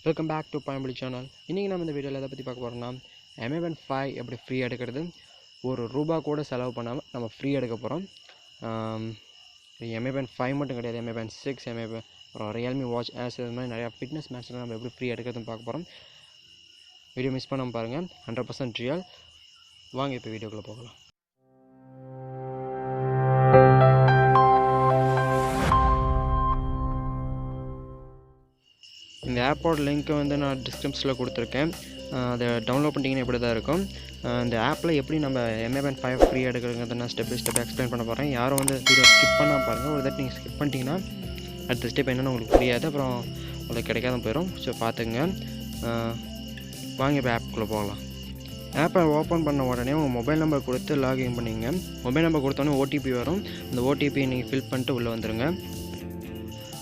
Welcome back to Puli channel. இன்றைக்கி நம்ம இந்த வீடியோவில் எதை பற்றி பார்க்க போகிறோம்னா M1 5 எப்படி ஃப்ரீ எடுக்கிறது, ₹1 கூட செலவு பண்ணாமல் நம்ம ஃப்ரீ எடுக்க போகிறோம். M1 5 மட்டும் கிடையாது, M1 6, அப்புறம் ரியல்மி வாட்ச் ஆஸ் இது மாதிரி நிறையா ஃபிட்னஸ் மேட்ச்சில் நம்ம எப்படி ஃப்ரீ எடுக்கிறதுன்னு பார்க்க போகிறோம். வீடியோ மிஸ் பண்ணாமல் பாருங்கள், 100% ரியல். வாங்க இப்போ வீடியோக்குள்ளே போகலாம். இந்த ஆப்போட லிங்க்கை வந்து நான் டிஸ்கிரிப்ஷனில் கொடுத்துருக்கேன். அதை டவுன்லோட் பண்ணிட்டீங்கன்னா இப்படி தான் இருக்கும். இந்த ஆப்பில் எப்படி நம்ம M1 5 ஃப்ரீ எடுக்கிறதுங்கிறத நான் ஸ்டெப் பை ஸ்டெப் எக்ஸ்பிளைன் பண்ண போகிறேன். யாரும் வந்து வீடியோ ஸ்கிப் பண்ணால் பாருங்கள். ஒரு தடவை நீங்கள் ஸ்கிப் பண்ணிட்டீங்கன்னா அடுத்த ஸ்டெப் என்னென்னு உங்களுக்கு புரியாது, அப்புறம் உங்களுக்கு கிடைக்காத போயிடும். ஸோ பார்த்துங்க. வாங்க இப்போ ஆப்புக்குள்ளே போகலாம். ஆப்பை ஓப்பன் பண்ண உடனே உங்கள் மொபைல் நம்பர் கொடுத்து லாகின் பண்ணிங்க. மொபைல் நம்பர் கொடுத்தோன்னே ஓடிபி வரும். அந்த ஓடிபியை நீங்கள் ஃபில் பண்ணிட்டு உள்ளே வந்துடுங்க.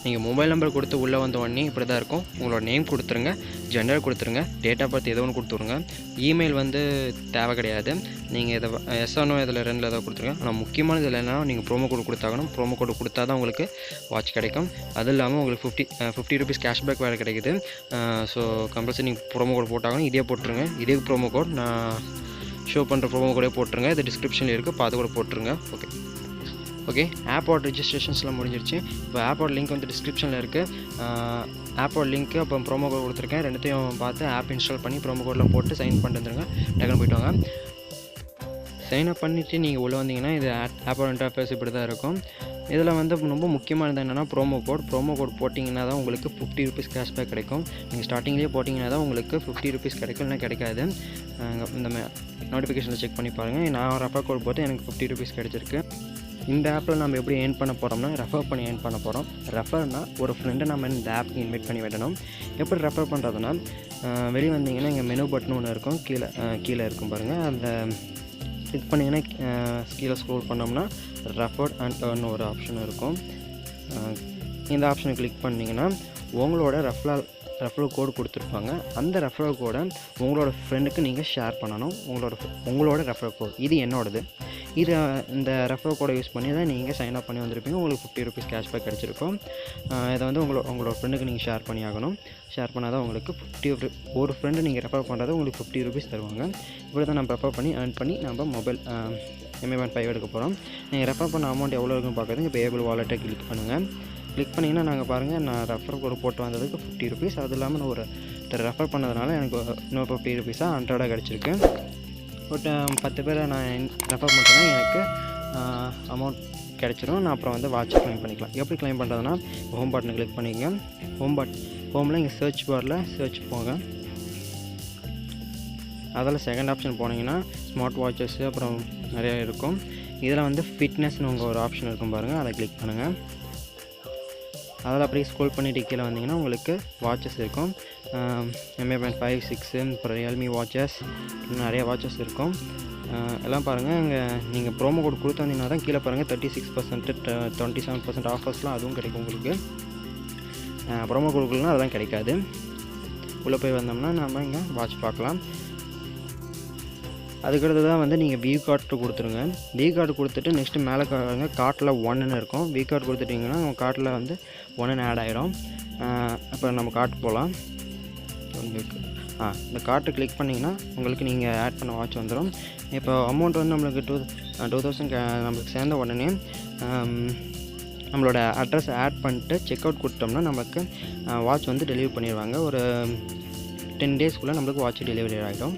நீங்கள் மொபைல் நம்பர் கொடுத்து உள்ளே வந்த உடனே இப்படி தான் இருக்கும். உங்களோட நேம் கொடுத்துருங்க, ஜெண்டர் கொடுத்துருங்க, டேட் ஆஃப் பர்த் ஏதோ ஒன்று கொடுத்துருங்க. இமெயில் வந்து தேவை கிடையாது. நீங்கள் இதை எஸ்ஆனோ இதில் ரெண்டில் ஏதோ கொடுத்துருங்க. ஆனால் முக்கியமானது இதில் என்னன்னா நீங்கள் ப்ரோமோ கோடு கொடுத்தாகணும். ப்ரோமோ கோடு கொடுத்தா தான் உங்களுக்கு வாட்ச் கிடைக்கும். அது இல்லாமல் உங்களுக்கு ₹50 கேஷ்பேக் வேறு கிடைக்குது. ஸோ கம்பல்சரி நீங்கள் ப்ரோமோ கோடு போட்டாகணும். இதே போட்டுருங்க. இதே ப்ரோமோ கோட் நான் ஷோ பண்ணுற ப்ரோமோ கோடே போட்டுருங்க. இது டிஸ்கிரிப்ஷனில் இருக்குது, பார்த்து கூட போட்டுருங்க. ஓகே, ஆப்போட ரிஜிஸ்ட்ரேஷன்ஸ்லாம் முடிஞ்சிருச்சு. இப்போ ஆப்போட லிங்க் வந்து டிஸ்கிரிப்ஷனில் இருக்குது. ஆப்போட லிங்க்கு அப்புறம் ப்ரோமோ கோட் கொடுத்துருக்கேன். ரெண்டுத்தையும் பார்த்து ஆப் இன்ஸ்டால் பண்ணி ப்ரோமோ கோடெலாம் போட்டு சைன் பண்ணிட்டு வந்துடுங்க. டக்குன்னு போய்ட்டு வாங்க. சைன் அப் பண்ணிவிட்டு நீங்கள் உள்ளே வந்தீங்கன்னா இது ஆப்போட இன்டர்ஃபேஸ் இப்படி தான் இருக்கும். இதில் வந்து ரொம்ப முக்கியமானது என்னென்னா ப்ரோமோ கோட் போட்டிங்கன்னா தான் உங்களுக்கு ₹50 கேஷ்பேக் கிடைக்கும். நீங்கள் ஸ்டார்டிங்லேயே போட்டிங்கன்னா தான் உங்களுக்கு ₹50 கிடைக்கும், இல்லைனா கிடைக்காது. இந்த நோட்டிஃபிகேஷனில் செக் பண்ணி பாருங்கள். நான் ரெஃபர் கோட் போட்டு எனக்கு ₹50 கிடச்சிருக்கு. இந்த ஆப்பில் நம்ம எப்படி ஏர்ன் பண்ண போகிறோம்னா ரெஃபர் பண்ணி ஏர்ன் பண்ண போகிறோம். ரெஃபர்னால் ஒரு ஃப்ரெண்டை நம்ம இந்த ஆப்புக்கு இன்வைட் பண்ணி விடணும். எப்படி ரெஃபர் பண்ணுறதுனா வெளியே வந்தீங்கன்னா இங்கே மெனு பட்டன் ஒன்று இருக்கும், கீழே இருக்கும் பாருங்கள். அந்த கிளிக் பண்ணிங்கன்னா கீழே ஸ்க்ரோல் பண்ணோம்னா ரெஃபர்ட் அண்ட் ஏர்ன் ஒரு ஆப்ஷன் இருக்கும். இந்த ஆப்ஷனை கிளிக் பண்ணிங்கன்னா உங்களோட ரெஃபரல் கோடு கொடுத்துருப்பாங்க. அந்த ரெஃபரல் கோடை உங்களோட ஃப்ரெண்டுக்கு நீங்கள் ஷேர் பண்ணணும். உங்களோட ரெஃபரல் கோட் இது என்னோடது. இந்த ரெஃபரல் கோடை யூஸ் பண்ணி தான் நீங்கள் சைன் அப் பண்ணி வந்திருப்பீங்க. உங்களுக்கு ₹50 கேஷ்பேக் கிடச்சிருக்கும். இதை வந்து உங்களோட ஃப்ரெண்டுக்கு நீங்கள் ஷேர் பண்ணி ஆகணும். ஷேர் பண்ணால் தான் உங்களுக்கு ஒரு ஃப்ரெண்டு நீங்கள் ரெஃபர் பண்ணுறது உங்களுக்கு ₹50 தருவாங்க. இப்படி தான் நம்ம ரெஃபர் பண்ணி ஏர்ன் பண்ணி நம்ம மொபைல் M1 5 எடுக்க போகிறோம். நீங்கள் ரெஃபர் பண்ண அமௌண்ட் எவ்வளோ இருக்குன்னு பார்க்குறதுக்கு இப்போ ஏபிள் வாலெட்டை கிளிக் பண்ணுங்கள். கிளிக் பண்ணிங்கன்னா நாங்கள் பாருங்கள், நான் ரெஃபர் கோடு போட்டு வந்ததுக்கு ₹50. அது இல்லாமல் நான் ஒரு ரெஃபர் பண்ணதுனால எனக்கு இன்னொரு ₹50 100 கிடச்சிருக்கு. ஒரு 10 பேரை நான் ரெஃபர் பண்ணுறேன்னா எனக்கு அமௌண்ட் கிடச்சிரும். நான் அப்புறம் வந்து வாட்ச் க்ளைம் பண்ணிக்கலாம். எப்படி க்ளைம் பண்ணுறதுனா ஹோம் பட்டனை கிளிக் பண்ணிக்கங்க. ஹோமில் இங்கே சர்ச் பாரில் சர்ச் போங்க. அதில் செகண்ட் ஆப்ஷன் போனீங்கன்னா ஸ்மார்ட் வாட்சஸ் அப்புறம் நிறையா இருக்கும். இதில் வந்து ஃபிட்னஸ்னு உங்கள் ஒரு ஆப்ஷன் இருக்கும் பாருங்கள், அதை கிளிக் பண்ணுங்கள். அதில் அப்படியே ஸ்க்ரோல் பண்ணிவிட்டு கீழே வந்தீங்கன்னா உங்களுக்கு வாட்சஸ் இருக்கும். M1 5, 6, அப்புறம் ரியல்மி வாட்சஸ், நிறைய வாட்சஸ் இருக்கும். எல்லாம் பாருங்கள். இங்கே நீங்கள் ப்ரோமோ கோட் கொடுத்து வந்தீங்கன்னா தான் கீழே பாருங்கள் 36%, 27% ஆஃபர்ஸ்லாம் அதுவும் கிடைக்கும் உங்களுக்கு. ப்ரோமோ கோடுலாம் அதெல்லாம் கிடைக்காது. உள்ளே போய் வந்தோம்னா நம்ம இங்கே வாட்ச் பார்க்கலாம். அதுக்கடுத்து தான் வந்து நீங்கள் வியூ கார்டு கொடுத்துருங்க. வியூ கார்டு கொடுத்துட்டு நெக்ஸ்ட்டு மேலே கார்ட்டில் 1ன்னு இருக்கும். வியூ கார்டு கொடுத்துட்டிங்கன்னா உங்கள் கார்ட்டில் வந்து 1ன்னு ஆட் ஆகிடும். அப்புறம் நம்ம கார்ட் போகலாம். இந்த கார்ட்டை கிளிக் பண்ணிங்கன்னா உங்களுக்கு நீங்கள் ஆட் பண்ண வாட்ச் வந்துடும். இப்போ அமௌண்ட் வந்து நம்மளுக்கு 2000 நம்மளுக்கு சேர்ந்த உடனே நம்மளோட அட்ரஸ் ஆட் பண்ணிட்டு செக் அவுட் கொடுத்தோம்னா நமக்கு வாட்ச் வந்து டெலிவரி பண்ணிடுவாங்க. ஒரு 10 டேஸ்க்குள்ளே நம்மளுக்கு வாட்ச் டெலிவரி ஆகிடும்.